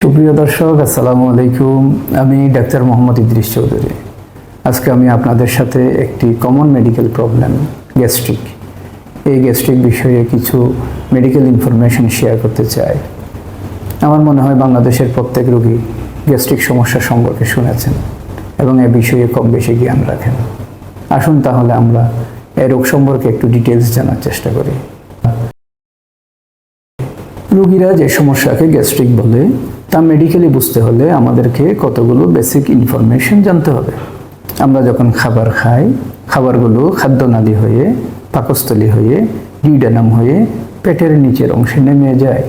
সুপ্রিয় দর্শক, আসসালামু আলাইকুম। আমি ডাক্তার মোহাম্মদ ইদ্রিস চৌধুরী। আজকে আমি আপনাদের সাথে একটি কমন মেডিকেল প্রবলেম গ্যাস্ট্রিক, এই গ্যাস্ট্রিক বিষয়ে কিছু মেডিকেল ইনফরমেশন শেয়ার করতে চাই। আমার মনে হয় বাংলাদেশের প্রত্যেক রোগী গ্যাস্ট্রিক সমস্যা সম্পর্কে শুনেছেন এবং এ বিষয়ে কম বেশি জ্ঞান রাখেন। আসুন তাহলে আমরা এই রোগ সম্পর্কে একটু ডিটেলস জানার চেষ্টা করি। রোগীরা যে সমস্যাকে গ্যাস্ট্রিক বলে তা মেডিকেলি বুঝতে হলে আমাদেরকে কতগুলো বেসিক ইনফরমেশন জানতে হবে। আমরা যখন খাবার খাই, খাবারগুলো খাদ্যনালী হয়ে, পাকস্থলী হয়ে, ডিউডেনাম হয়ে পেটের নিচের অংশে নেমে যায়।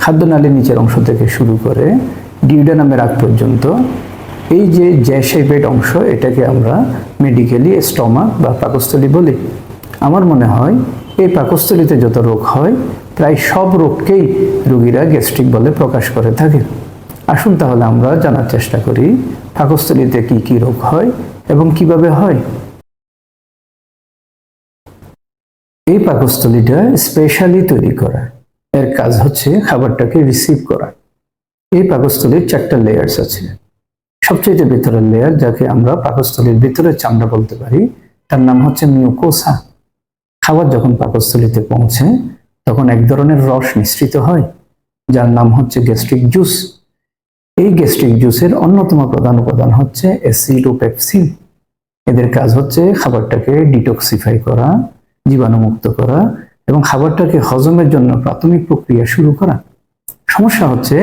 খাদ্যনালীর নিচের অংশ থেকে শুরু করে ডিউডেনামের আগ পর্যন্ত এই যে শেপেড অংশ, এটাকে আমরা মেডিকেলি স্টমাক বা পাকস্থলী বলি। আমার মনে হয় এই পাকস্থলীতে যত রোগ হয় প্রায় সব রোগকেই রোগীরা গ্যাস্ট্রিক বলে প্রকাশ করে থাকে। আসুন তাহলে আমরা জানার চেষ্টা করি পাকস্থলীতে কি কি রোগ হয় এবং কিভাবে হয়। এই পাকস্থলীটা স্পেশালি তৈরি করা, এর কাজ হচ্ছে খাবারটাকে রিসিভ করা। এই পাকস্থলীর 4টা লেয়ার্স আছে। সবচেয়ে ভেতরের লেয়ার, যাকে আমরা পাকস্থলীর ভিতরের চামড়া বলতে পারি, তার নাম হচ্ছে মিউকোসা। খাবার যখন পাকস্থলীতে পৌঁছে তখন এক ধরনের রস নিঃসৃত হয়, যার নাম হচ্ছে গ্যাস্ট্রিক জুস। এই গ্যাস্ট্রিক জুসের অন্যতম প্রধান উপাদান হচ্ছে অ্যাসিড ও পেপসিন। এদের কাজ হচ্ছে খাবারটাকে ডিটক্সিফাই করা, জীবাণুমুক্ত করা এবং খাবারটাকে হজমের জন্য প্রাথমিক প্রক্রিয়া শুরু করা। সমস্যা হচ্ছে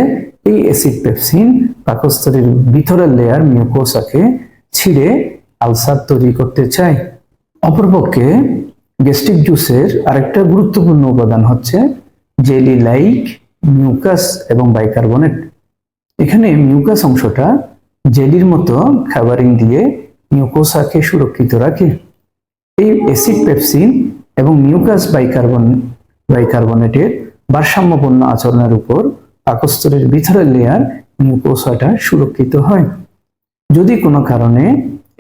এই অ্যাসিড পেপসিন পাকস্থলীর ভিতরের লেয়ার মিউকোসাকে ছিঁড়ে আলসার তৈরি করতে চায়। অপরপক্ষে গ্যাস্ট্রিক জুসের আরেকটা গুরুত্বপূর্ণ উপাদান হচ্ছে জেলি লাইক মিউকাস এবং বাইকার্বনেট। এখানে মিউকাস অংশটা জেলির মতো খাবারিং দিয়ে মিউকোসাকে সুরক্ষিত রাখে। এই অ্যাসিড পেপসিন এবং মিউকাস বাইকার্বনেটের ভারসাম্যপূর্ণ আচরণের উপর পাকস্থলীর ভিতরের লেয়ার মিউকোসাটা সুরক্ষিত হয়। যদি কোনো কারণে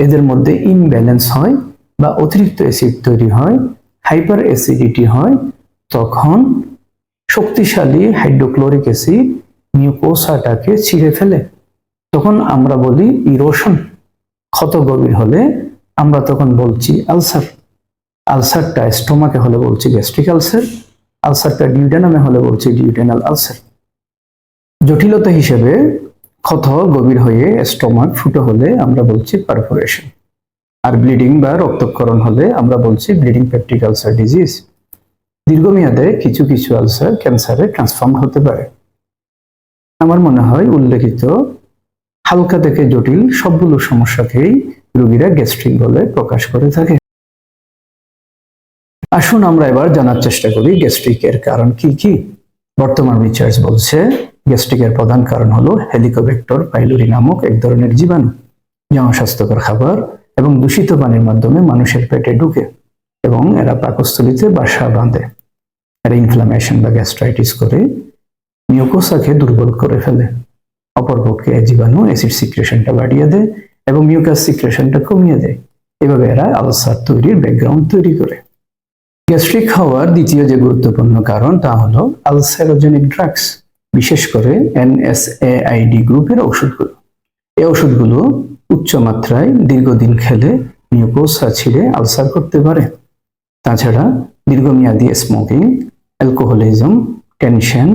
এদের মধ্যে ইমব্যালেন্স হয় বা অতিরিক্ত অ্যাসিড তৈরি হয়, হাইপার অ্যাসিডিটি হয়, তখন শক্তিশালী হাইড্রোক্লোরিক অ্যাসিড মিউকোসাটাকে ছিঁড়ে ফেলে। তখন আমরা বলি ইরোশন। ক্ষত গভীর হলে আমরা তখন বলছি আলসার। আলসারটা স্টোমাকে হলে বলছি গ্যাস্ট্রিক আলসার, আলসারটা ডিউডেনামে হলে বলছি ডিউডেনাল আলসার। জটিলতা হিসেবে ক্ষত গভীর হয়ে স্টোমাক ফুটো হলে আমরা বলছি পারফোরেশন, আর ব্লিডিং বা রক্তক্ষরণ হলে আমরা বলছি ব্লিডিং পেপটিক আলসার ডিজিজ। দীর্ঘমেয়াদে কিছু কিছু আলসার ক্যান্সারে ট্রান্সফর্ম হতে পারে। আমার মনে হয় উল্লেখিত হালকা থেকে জটিল সবগুলো সমস্যাকেই রোগীরা গ্যাস্ট্রিক বলে প্রকাশ করে থাকে। আসুন আমরা এবার জানার চেষ্টা করি গ্যাস্ট্রিকের কারণ কি কি। বর্তমান রিসার্চ বলছে গ্যাস্ট্রিকের প্রধান কারণ হলো হেলিকোব্যাক্টর পাইলোরি নামক এক ধরনের জীবাণু, যা অস্বাস্থ্যকর খাবার এবং দূষিত পানির মাধ্যমে মানুষের পেটে ঢুকে এবং এরা পাকস্থলীতে বাসা বাঁধে। এরা ইনফ্লামেশন বা গ্যাস্ট্রাইটিস করে মিউকোসাকে দুর্বল করে ফেলে। অপরপক্ষে এই জীবাণু অ্যাসিড সিক্রেশনটা বাড়িয়ে দেয় এবং মিউকাস সিক্রেশনটা কমিয়ে দেয়। এভাবে এরা আলসার তৈরির ব্যাকগ্রাউন্ড তৈরি করে। গ্যাস্ট্রিক হওয়ার দ্বিতীয় যে গুরুত্বপূর্ণ কারণ তা হলো আলসারোজেনিক ড্রাগস, বিশেষ করে NSAID গ্রুপের ওষুধগুলো। এই ওষুধগুলো উচ্চ মাত্রায় দীর্ঘদিন খেলে মিউকোসা ছিঁড়ে আলসার করতে পারে। তাছাড়া দীর্ঘমেয়াদী স্মোকিং, অ্যালকোহলিজম, টেনশন,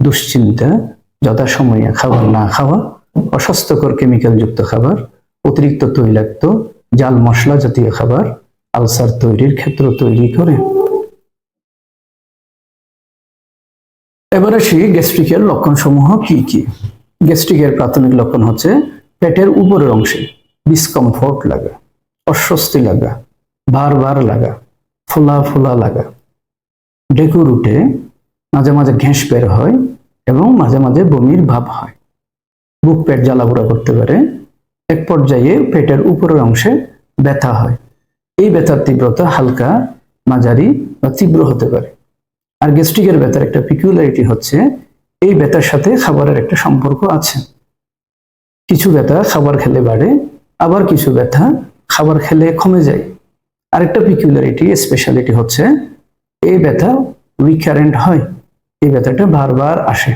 দুশ্চিন্তা, যথাসময়ে খাবার না খাওয়া, অস্বাস্থ্যকর কেমিক্যালযুক্ত খাবার, অতিরিক্ত তৈলাক্ত, জাল মশলা জাতীয় খাবার আলসার তৈরির ক্ষেত্র তৈরি করে। এবার আসি গ্যাস্ট্রিকের লক্ষণসমূহ কি কি। গ্যাস্ট্রিকের প্রাথমিক লক্ষণ হচ্ছে পেটের উপরের অংশে ডিসকমফোর্ট লাগা, অস্বস্তি লাগা, বারবার লাগা, ফোলা ফোলা লাগা, ডেকুর উঠে, মাঝে মাঝে ঘেঁস বের হয় এবং মাঝে মাঝে বমির ভাব হয়। বুক পেট জ্বালাপোড়া করতে পারে। এক পর্যায়ে পেটের উপরের অংশে ব্যথা হয়। এই ব্যথার তীব্রতা হালকা, মাঝারি বা তীব্র হতে পারে। আর গ্যাস্ট্রিকের ব্যথার একটা পিকুলারিটি হচ্ছে এই ব্যথার সাথে খাবারের একটা সম্পর্ক আছে। কিছু ব্যথা খাবার খেলে বাড়ে, আবার কিছু ব্যথা খাবার খেলে কমে যায়। আরেকটা পিকুলারিটি, স্পেশালিটি হচ্ছে এই ব্যথা রিকারেন্ট হয়, এই ব্যথাটা বারবার আসে।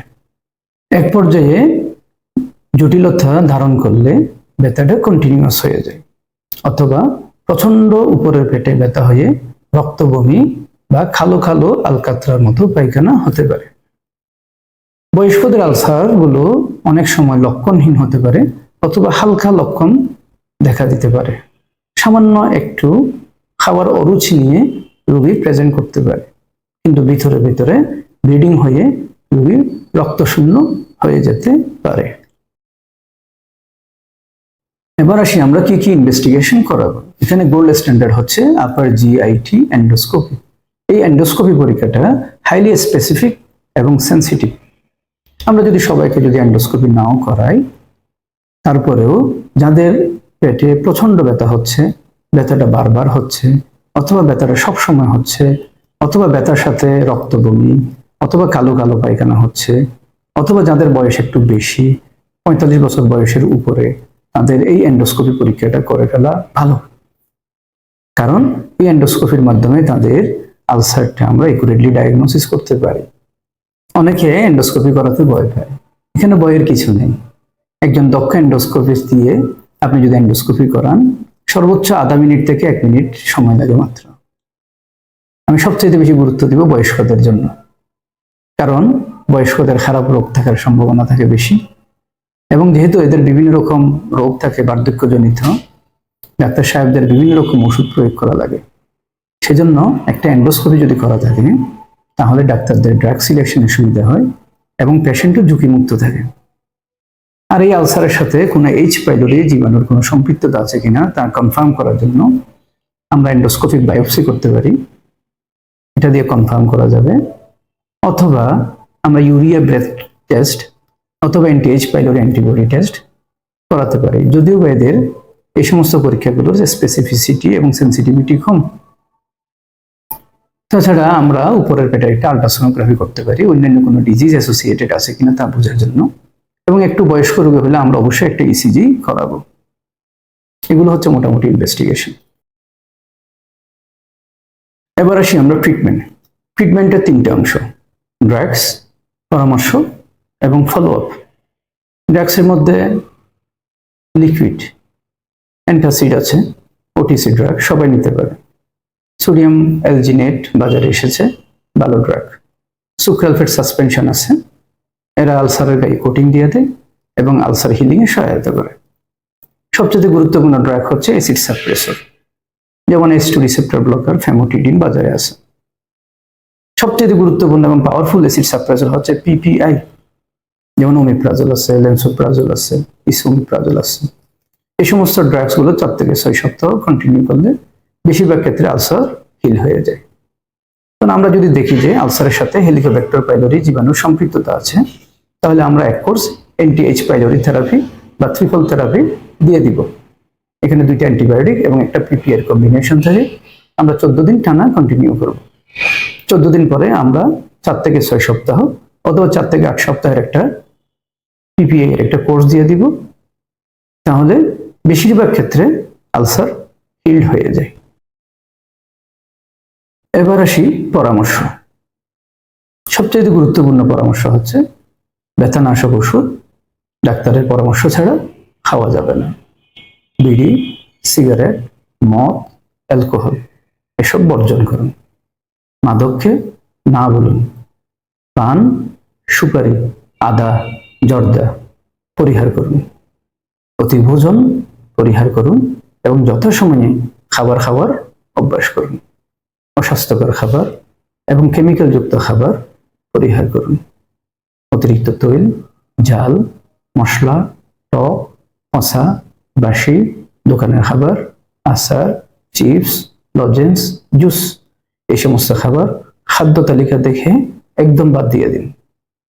এক পর্যায়ে জটিলতা ধারণ করলে ব্যথাটা কন্টিনিউয়াস হয়ে যায়, অথবা প্রচন্ড উপরের পেটে ব্যথা হয়ে রক্ত বমি বা কালো কালো আলকাতরার মতো পায়খানা হতে পারে। বয়স্কদের আলসার গুলো অনেক সময় লক্ষণহীন হতে পারে অথবা হালকা লক্ষণ দেখা দিতে পারে। সামান্য একটু খাবার অরুচি নিয়ে রোগী প্রেজেন্ট করতে পারে, কিন্তু ভিতরে ভিতরে ব্লিডিং হয়ে রোগী রক্তশূন্য হয়ে যেতে পারে। এবার আসি আমরা কি কি ইনভেস্টিগেশন করাবো। এখানে গোল্ড স্ট্যান্ডার্ড হচ্ছে আপার জিআইটি এন্ডোস্কোপি। এই এন্ডোস্কোপি পরীক্ষাটা হাইলি স্পেসিফিক এবং সেন্সিটিভ। আমরা যদি সবাইকে যদি এন্ডোস্কোপি নাও করাই, তারপরেও যাদের পেটে প্রচন্ড ব্যথা হচ্ছে, ব্যথাটা বারবার হচ্ছে, অথবা ব্যথাটা সবসময় হচ্ছে, অথবা ব্যথার সাথে রক্ত বমি, অথবা কালো কালো পায়খানা হচ্ছে, অথবা যাদের বয়স একটু বেশি 45 বছর বয়সের উপরে, তাদের এই এন্ডোস্কোপি পরীক্ষাটা করে ফেলা ভালো। কারণ এই এন্ডোস্কোপির মাধ্যমে তাদের আলসারটা আমরা একুরেটলি ডায়াগনোসিস করতে পারি। অনেকে এন্ডোস্কোপি করাতে ভয় পায়, এখানে ভয়ের কিছু নেই। একজন দক্ষ এন্ডোস্কোপিস্ট দিয়ে আপনি যদি এন্ডোস্কোপি করান, সর্বোচ্চ আধা মিনিট থেকে 1 মিনিট সময় লাগে মাত্র। আমি সবচেয়ে বেশি গুরুত্ব দিব বয়স্কদের জন্য, কারণ বয়স্কদের খারাপ রোগ থাকার সম্ভাবনা থাকে বেশি, এবং যেহেতু এদের বিভিন্ন রকম রোগ থাকে বার্ধক্যজনিত, ডাক্তার সাহেবদের বিভিন্ন রকম ওষুধ প্রয়োগ করা লাগে। সেজন্য একটা এন্ডোস্কোপি যদি করা থাকে, তাহলে ডাক্তারদের ড্রাগ সিলেকশনে সুবিধা হয় এবং পেশেন্টও ঝুঁকিমুক্ত থাকে। আর এই আলসারের সাথে কোনো এইচ পাইলোরি জীবাণুর কোনো সম্পৃক্ততা আছে কিনা তা কনফার্ম করার জন্য আমরা এন্ডোস্কোপিক বায়োপসি করতে পারি, এটা দিয়ে কনফার্ম করা যাবে। অথবা আমরা ইউরিয়া ব্রেথ টেস্ট অথবা অ্যান্টি-এইচ পাইলোরি অ্যান্টিবডি টেস্ট করাতে পারি, যদিও এদের এই সমস্ত পরীক্ষাগুলোর স্পেসিফিসিটি এবং সেন্সিটিভিটি কম। তাছাড়া আমরা উপরের পেটে একটা আলট্রাসোনোগ্রাফি করতে পারি, অন্যান্য কোনো ডিজিজ অ্যাসোসিয়েটেড আছে কিনা তা বোঝার জন্য, এবং একটু বয়স্ক রোগী হলে আমরা অবশ্যই একটা ইসিজি করাবো। এগুলো হচ্ছে মোটামুটি ইনভেস্টিগেশন। এবার আসি আমরা ট্রিটমেন্টের 3টে অংশ: ড্রাগস, পরামর্শ এবং ফলো আপ। ড্রাগসের মধ্যে লিকুইড অ্যান্টাসিড আছে, ওটিসি ড্রাগ সবাই নিতে পারে। সোডিয়াম অ্যালজিনেট বাজারে এসেছে, ভালো ড্রাগ। সুক্রালফেট সাসপেনশন আছে, এরা আলসারের গায়ে কোটিং দিয়ে দেয় এবং আলসার হিলিং এ সহায়তা করে। সবচেয়ে গুরুত্বপূর্ণ ড্রাগ হচ্ছে অ্যাসিড সাপ্রেসর, যেমন H2 রিসেপ্টর ব্লকার, ফ্যামোটিডিন বাজারে আছে। সবচেয়ে গুরুত্বপূর্ণ এবং পাওয়ারফুল অ্যাসিড সাপ্রেসর হচ্ছে পিপিআই, যেমন ওমিপ্রাজল আছে, লেন্সোপ্রাজল আছে, ইসোমিপ্রাজল আছে। এই সমস্ত ড্রাগস গুলো 4 থেকে 6 সপ্তাহ কন্টিনিউ করলে বেশিরভাগ ক্ষেত্রে আলসার হিল হয়ে যায়। কারণ আমরা যদি দেখি যে আলসারের সাথে হেলিকোব্যাক্টার পাইলোরি জীবাণুর সম্পৃক্ততা আছে, তাহলে আমরা এক কোর্স অ্যান্টি-এইচ পাইলোরি থেরাপি বা ট্রিপল থেরাপি দিয়ে দিব। এখানে 2টা অ্যান্টিবায়োটিক এবং একটা পিপিআর কম্বিনেশন থেকে আমরা 14 দিন টানা কন্টিনিউ করব। 14 দিন পরে আমরা 4 থেকে 6 সপ্তাহ অথবা 4 থেকে 8 সপ্তাহের একটা পিপিআই এর একটা কোর্স দিয়ে দিব। তাহলে বেশিরভাগ ক্ষেত্রে আলসার হিল্ড হয়ে যায়। এবার আসি পরামর্শ। সবচেয়ে গুরুত্বপূর্ণ পরামর্শ হচ্ছে ব্যথানাশক ওষুধ ডাক্তারের পরামর্শ ছাড়া খাওয়া যাবে না। বিড়ি, সিগারেট, মদ, অ্যালকোহল এসব বর্জন করুন। মাদককে না বলুন। পান, সুপারি, আদা, জর্দা পরিহার করুন। অতিভোজন পরিহার করুন এবং যথাসময়ে খাবার খাওয়ার অভ্যাস করুন। অস্বাস্থ্যকর খাবার এবং কেমিক্যালযুক্ত খাবার পরিহার করুন। অতিরিক্ত তৈল, ঝাল, মশলা, টক, কষা, বাসি, দোকানের খাবার, আচার, চিপস, লজেন্স, জুস এই সমস্ত খাবার খাদ্য তালিকা দেখে একদম বাদ দিয়ে দিন।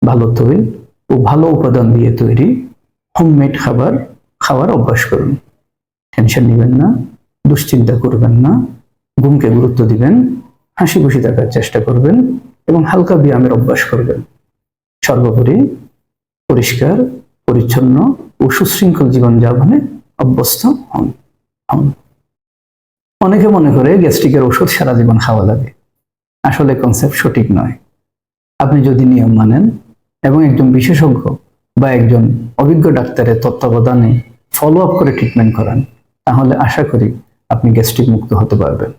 ভালো তৈল ও ভালো উপাদান দিয়ে তৈরি হোমমেড খাবার খাওয়ার অভ্যাস করুন। টেনশন নেবেন না, দুশ্চিন্তা করবেন না, ঘুমকে গুরুত্ব দিবেন, হাসি খুশি থাকার চেষ্টা করবেন এবং হালকা ব্যায়ামের অভ্যাস করবেন। সর্বোপরি পরিষ্কার, পরিচ্ছন্ন ও সুশৃঙ্খল জীবনযাপনে অভ্যস্ত হন। অনেকে মনে করে গ্যাস্ট্রিকের ওষুধ সারা জীবন খাওয়া লাগে। আসলে কনসেপ্ট সঠিক নয়। আপনি যদি নিয়ম মানেন এবং একজন বিশেষজ্ঞ বা একজন অভিজ্ঞ ডাক্তারের তত্ত্বাবধানে ফলো আপ করে ট্রিটমেন্ট করান, তাহলে আশা করি আপনি গ্যাস্ট্রিক মুক্ত হতে পারবেন।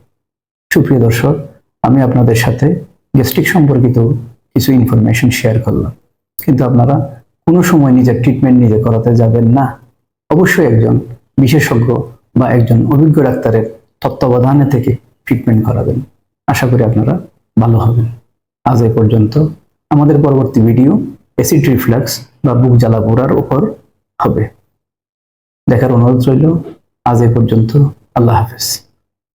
সুপ্রিয় দর্শক, আমি আপনাদের সাথে গ্যাস্ট্রিক সম্পর্কিত কিছু ইনফরমেশন শেয়ার করলাম, কিন্তু আপনারা কোনো সময় নিজের ট্রিটমেন্ট নিজে করাতে যাবেন না। অবশ্যই একজন বিশেষজ্ঞ বা একজন অভিজ্ঞ ডাক্তারের তত্ত্বাবধানে থেকে ট্রিটমেন্ট করাবেন। আশা করি আপনারা ভালো হবেন। আজ এই পর্যন্ত। আমাদের পরবর্তী ভিডিও অ্যাসিড রিফ্লাক্স বা বুক জ্বালা পোড়ার উপর হবে। দেখার অনুরোধ রইল। আজ এই পর্যন্ত। আল্লাহ হাফেজ।